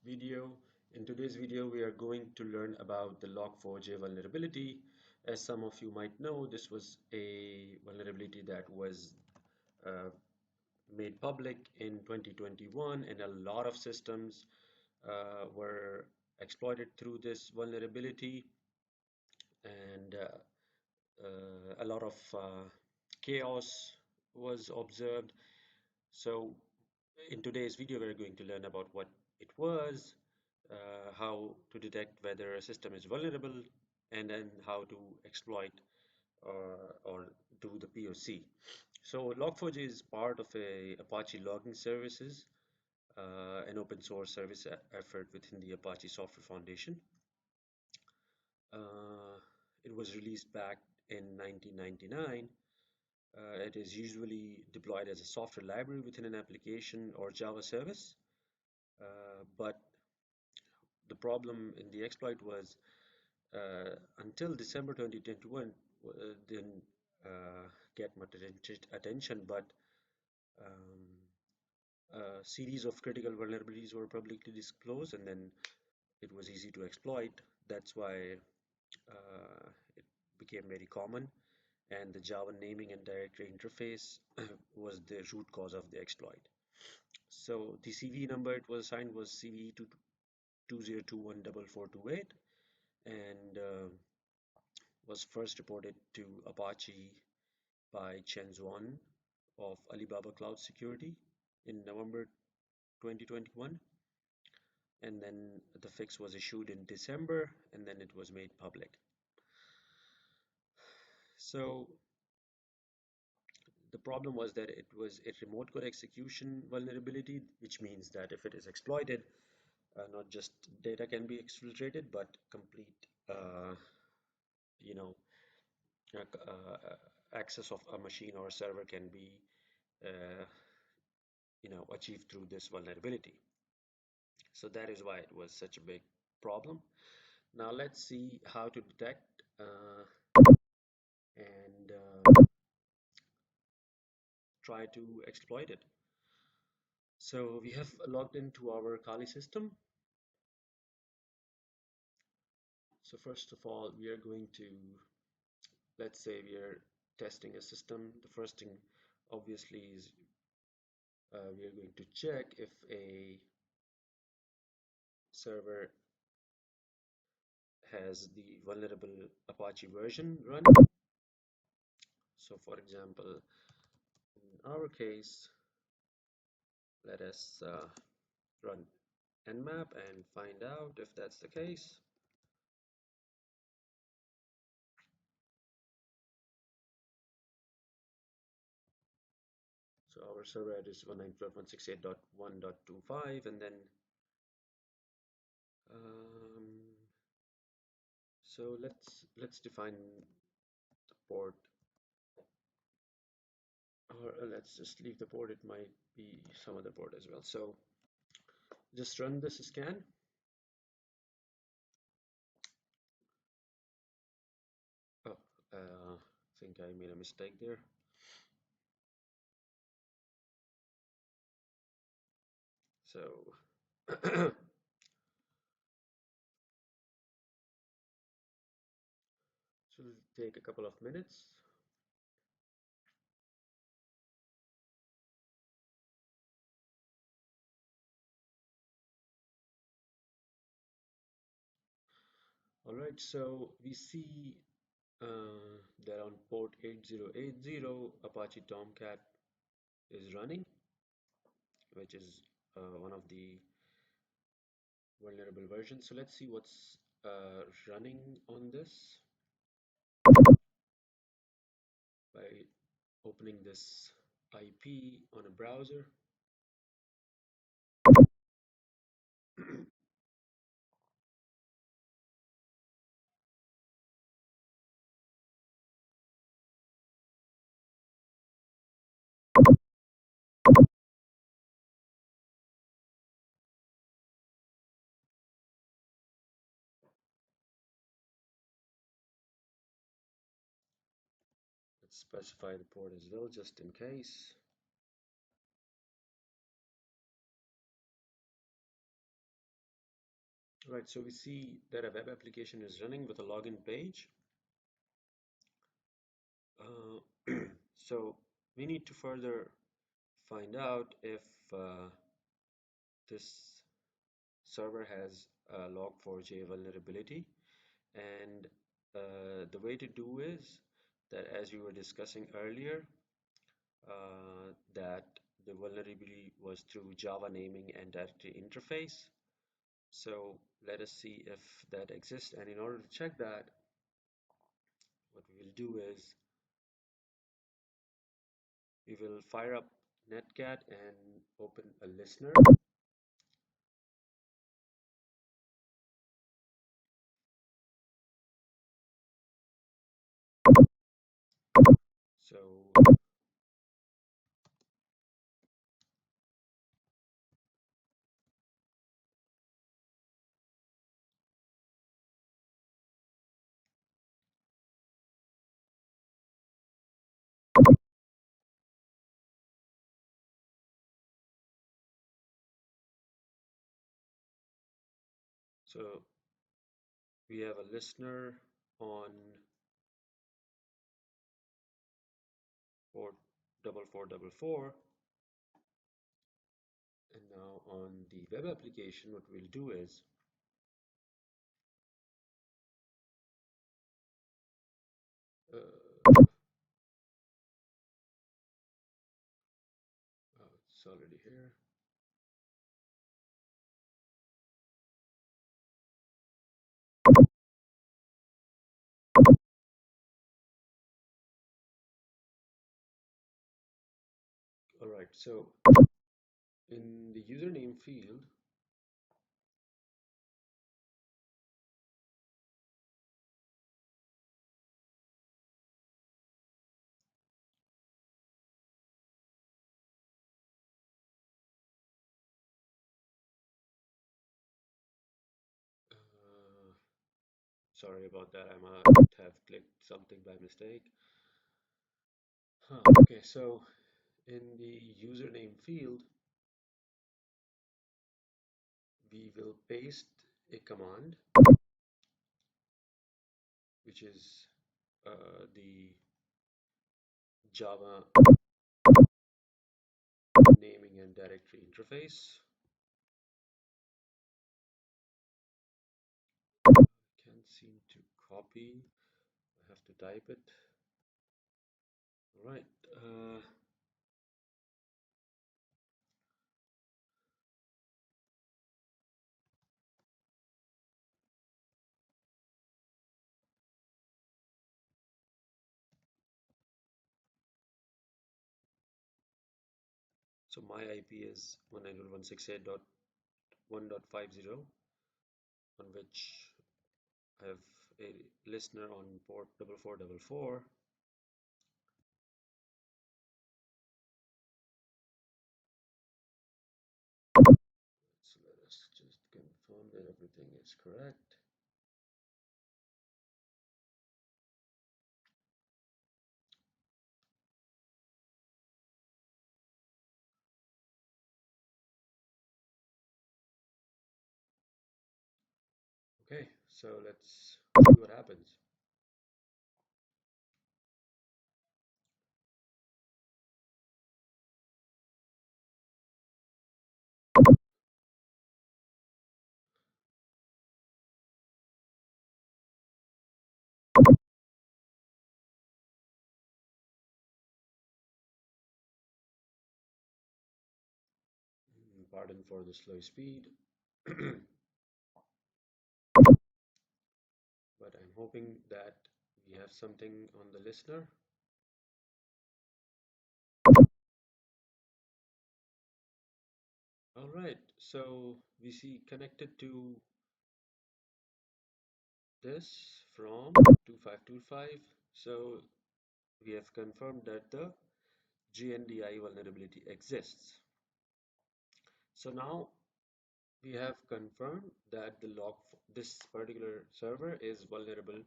video. In today's video, we are going to learn about the Log4J vulnerability. As some of you might know, this was a vulnerability that was uh, made public in 2021, and a lot of systems were exploited through this vulnerability, and a lot of chaos was observed. So in today's video, we're going to learn about what it was, how to detect whether a system is vulnerable, and then how to exploit or do the POC. So Log4j is part of a Apache logging services, an open source service effort within the Apache Software Foundation. Uh, it was released back in 1999. It is usually deployed as a software library within an application or Java service. But the problem in the exploit was until December 2021 didn't get much attention, but um, a series of critical vulnerabilities were publicly disclosed, and then it was easy to exploit. That's why it became very common, and the Java naming and directory interface was the root cause of the exploit. So the CVE number it was assigned was CVE 20214428, and was first reported to Apache by Chen Zhuan of Alibaba Cloud Security in November 2021, and then the fix was issued in December, and then it was made public. So the problem was that it was a remote code execution vulnerability, which means that if it is exploited, not just data can be exfiltrated, but complete, you know, access of a machine or a server can be, uh, achieved through this vulnerability. So that is why it was such a big problem. Now let's see how to detect and try to exploit it. So we have logged into our Kali system. So first of all, we are going to, let's say we are testing a system. The first thing obviously is we are going to check if a server has the vulnerable Apache version run. So for example, in our case, let us run nmap and find out if that's the case. So our server address is 192.168.1.25, and then so let's define the port, or let's just leave the port. It might be some other port as well. So just run this scan. Oh, I think I made a mistake there. So so it'll take a couple of minutes. All right, so we see that on port 8080 Apache Tomcat is running, which is one of the vulnerable versions. So let's see what's running on this by opening this IP on a browser. Let's specify the port as well, just in case. Right, so we see that a web application is running with a login page. So we need to further find out if this server has a Log4j vulnerability. And the way to do is that, as we were discussing earlier, that the vulnerability was through Java naming and directory interface. So let us see if that exists. And in order to check that, what we will do is we will fire up Netcat and open a listener. So, so we have a listener on port 4444, and now on the web application, what we'll do is uh, oh, it's already here. All right, so in the username field, uh, sorry about that, I might have clicked something by mistake. Okay, so in the username field, we will paste a command, which is the Java naming and directory interface. Can't seem to copy. I have to type it. All right. So my IP is 192.168.1.50, on which I have a listener on port 4444. So let us just confirm that everything is correct. Okay, so let's see what happens. Pardon for the slow speed, but I'm hoping that we have something on the listener. All right, so we see connected to this from 2525. So we have confirmed that the GNDI vulnerability exists. So now we have confirmed that this particular server is vulnerable